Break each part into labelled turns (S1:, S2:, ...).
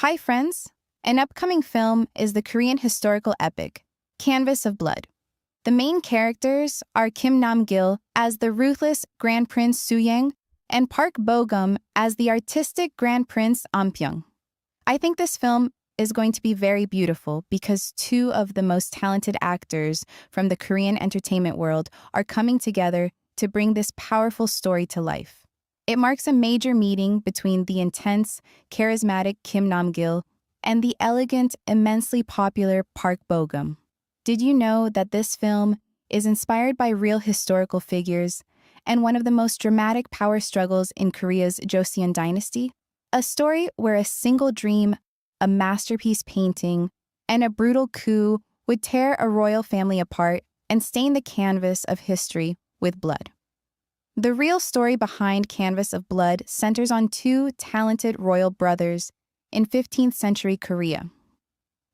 S1: Hi friends! An upcoming film is the Korean historical epic, Canvas of Blood. The main characters are Kim Nam-gil as the ruthless Grand Prince Suyang and Park Bo-gum as the artistic Grand Prince Anpyeong. I think this film is going to be very beautiful because two of the most talented actors from the Korean entertainment world are coming together to bring this powerful story to life. It marks a major meeting between the intense, charismatic Kim Nam-gil and the elegant, immensely popular Park Bo-gum. Did you know that this film is inspired by real historical figures and one of the most dramatic power struggles in Korea's Joseon Dynasty? A story where a single dream, a masterpiece painting, and a brutal coup would tear a royal family apart and stain the canvas of history with blood. The real story behind Canvas of Blood centers on two talented royal brothers in 15th century Korea.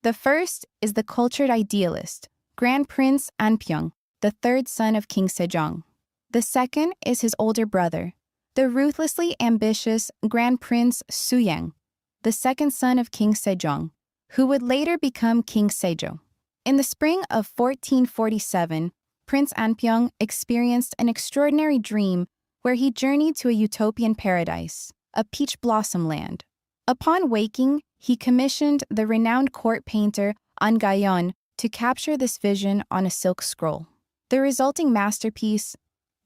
S1: The first is the cultured idealist, Grand Prince Anpyeong, the third son of King Sejong. The second is his older brother, the ruthlessly ambitious Grand Prince Suyang, the second son of King Sejong, who would later become King Sejo. In the spring of 1447, Prince Anpyeong experienced an extraordinary dream where he journeyed to a utopian paradise, a peach blossom land. Upon waking, he commissioned the renowned court painter An Gayon to capture this vision on a silk scroll. The resulting masterpiece,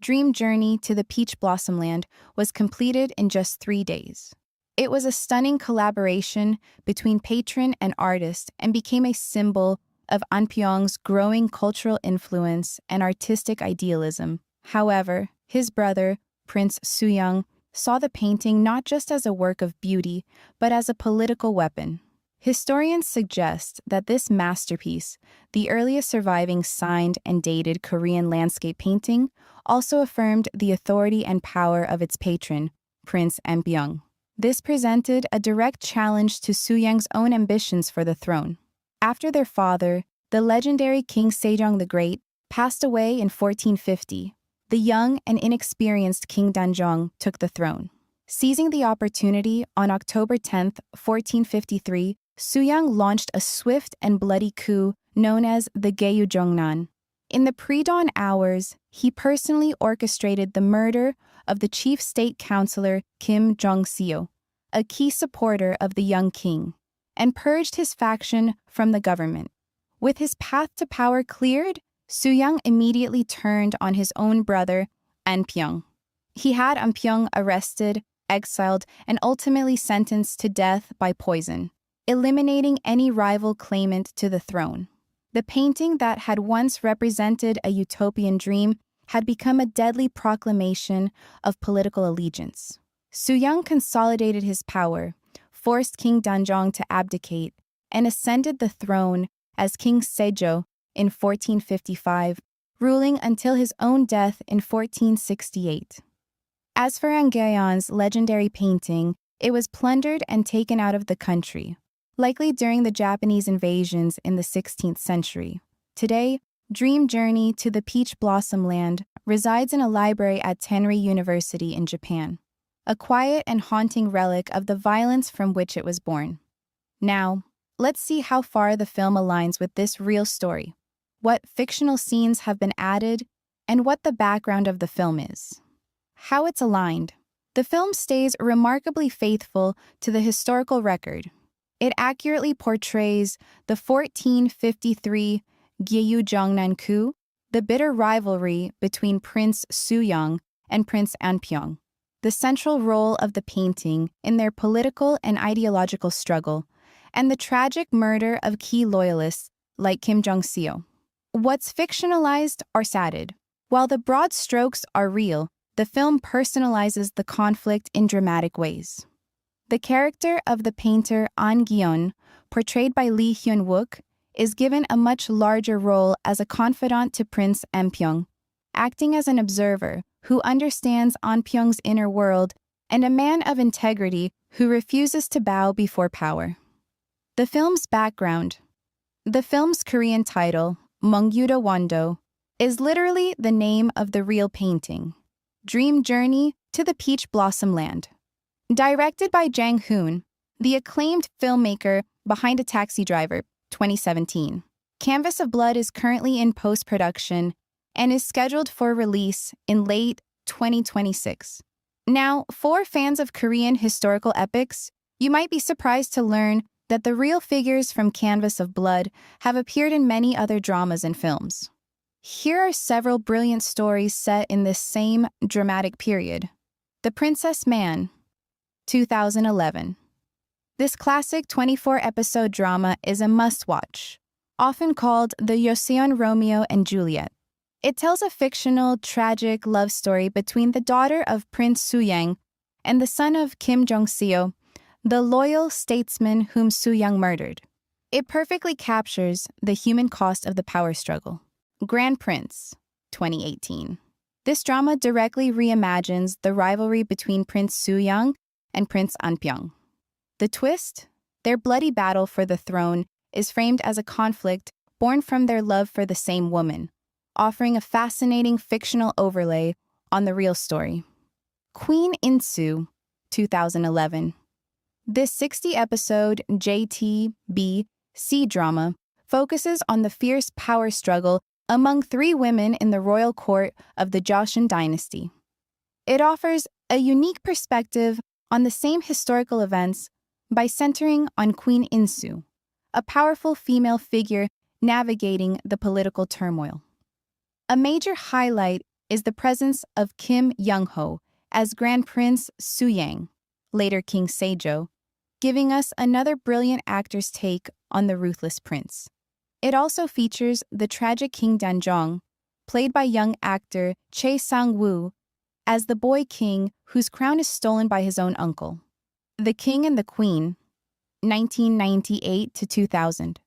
S1: Dream Journey to the Peach Blossom Land, was completed in just 3 days. It was a stunning collaboration between patron and artist and became a symbol of Anpyeong's growing cultural influence and artistic idealism. However, his brother, Prince Suyang, saw the painting not just as a work of beauty, but as a political weapon. Historians suggest that this masterpiece, the earliest surviving signed and dated Korean landscape painting, also affirmed the authority and power of its patron, Prince Anpyeong. This presented a direct challenge to Suyang's own ambitions for the throne. After their father, the legendary King Sejong the Great, passed away in 1450, the young and inexperienced King Danjong took the throne. Seizing the opportunity, on October 10, 1453, Suyang launched a swift and bloody coup known as the Gyeongnam. In the pre-dawn hours, he personally orchestrated the murder of the chief state counselor Kim Jong-seo, a key supporter of the young king, and purged his faction from the government. With his path to power cleared, Suyang immediately turned on his own brother, Anpyeong. He had Anpyeong arrested, exiled, and ultimately sentenced to death by poison, eliminating any rival claimant to the throne. The painting that had once represented a utopian dream had become a deadly proclamation of political allegiance. Suyang consolidated his power, forced King Danjong to abdicate, and ascended the throne as King Sejo in 1455, ruling until his own death in 1468. As for An Gayon's legendary painting, it was plundered and taken out of the country, likely during the Japanese invasions in the 16th century. Today, Dream Journey to the Peach Blossom Land resides in a library at Tenri University in Japan, a quiet and haunting relic of the violence from which it was born. Now, let's see how far the film aligns with this real story, what fictional scenes have been added, and what the background of the film is. How it's aligned. The film stays remarkably faithful to the historical record. It accurately portrays the 1453 Gyeongnam coup, the bitter rivalry between Prince Suyang and Prince Anpyeong, the central role of the painting in their political and ideological struggle, and the tragic murder of key loyalists like Kim Jong-seo. What's fictionalized are sated. While the broad strokes are real, the film personalizes the conflict in dramatic ways. The character of the painter An Gyeon, portrayed by Lee Hyun-wook, is given a much larger role as a confidant to Prince Anpyeong, acting as an observer who understands Anpyeong's inner world and a man of integrity who refuses to bow before power. The film's background. The film's Korean title, Mungyudo Wando, is literally the name of the real painting, Dream Journey to the Peach Blossom Land. Directed by Jang Hoon, the acclaimed filmmaker behind A Taxi Driver, 2017. Canvas of Blood is currently in post-production and is scheduled for release in late 2026. Now, for fans of Korean historical epics, you might be surprised to learn that the real figures from Canvas of Blood have appeared in many other dramas and films. Here are several brilliant stories set in this same dramatic period. The Princess Man, 2011. This classic 24-episode drama is a must-watch, often called the Joseon Romeo and Juliet. It tells a fictional, tragic love story between the daughter of Prince Suyang and the son of Kim Jong-seo, the loyal statesman whom Suyang murdered. It perfectly captures the human cost of the power struggle. Grand Prince, 2018. This drama directly reimagines the rivalry between Prince Suyang and Prince Anpyeong. The twist? Their bloody battle for the throne is framed as a conflict born from their love for the same woman, offering a fascinating fictional overlay on the real story. Queen Insu, 2011. This 60-episode JTBC drama focuses on the fierce power struggle among three women in the royal court of the Joseon Dynasty. It offers a unique perspective on the same historical events by centering on Queen Insu, a powerful female figure navigating the political turmoil. A major highlight is the presence of Kim Young-ho as Grand Prince Suyang, later King Sejong, giving us another brilliant actor's take on the ruthless prince. It also features the tragic King Danjong, played by young actor Chae Sang-woo, as the boy king whose crown is stolen by his own uncle. The King and the Queen, 1998 to 2000.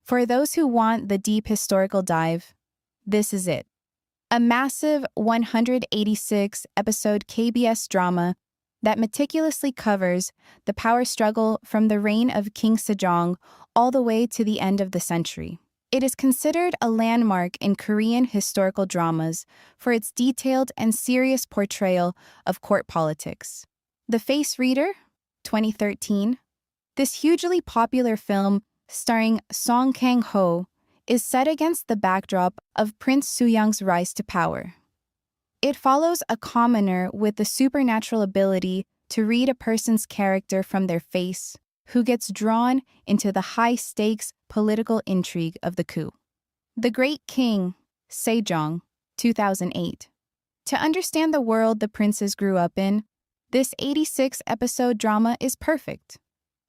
S1: For those who want the deep historical dive, this is it. A massive 186-episode KBS drama that meticulously covers the power struggle from the reign of King Sejong all the way to the end of the century. It is considered a landmark in Korean historical dramas for its detailed and serious portrayal of court politics. The Face Reader, 2013. This hugely popular film, starring Song Kang-ho, is set against the backdrop of Prince Suyang's rise to power. It follows a commoner with the supernatural ability to read a person's character from their face, who gets drawn into the high-stakes political intrigue of the coup. The Great King, Sejong, 2008. To understand the world the princes grew up in, this 86-episode drama is perfect.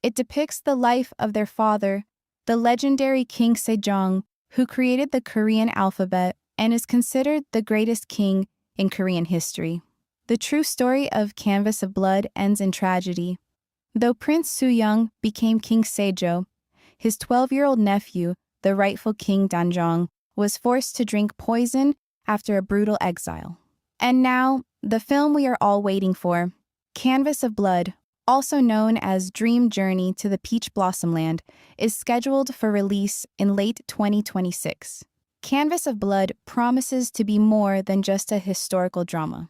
S1: It depicts the life of their father, the legendary King Sejong, who created the Korean alphabet and is considered the greatest king in Korean history. The true story of Canvas of Blood ends in tragedy. Though Prince Suyang became King Sejong, his 12-year-old nephew, the rightful King Danjong, was forced to drink poison after a brutal exile. And now, the film we are all waiting for, Canvas of Blood, also known as Dream Journey to the Peach Blossom Land, is scheduled for release in late 2026. Canvas of Blood promises to be more than just a historical drama.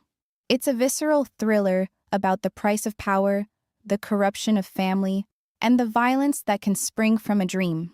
S1: It's a visceral thriller about the price of power, the corruption of family, and the violence that can spring from a dream.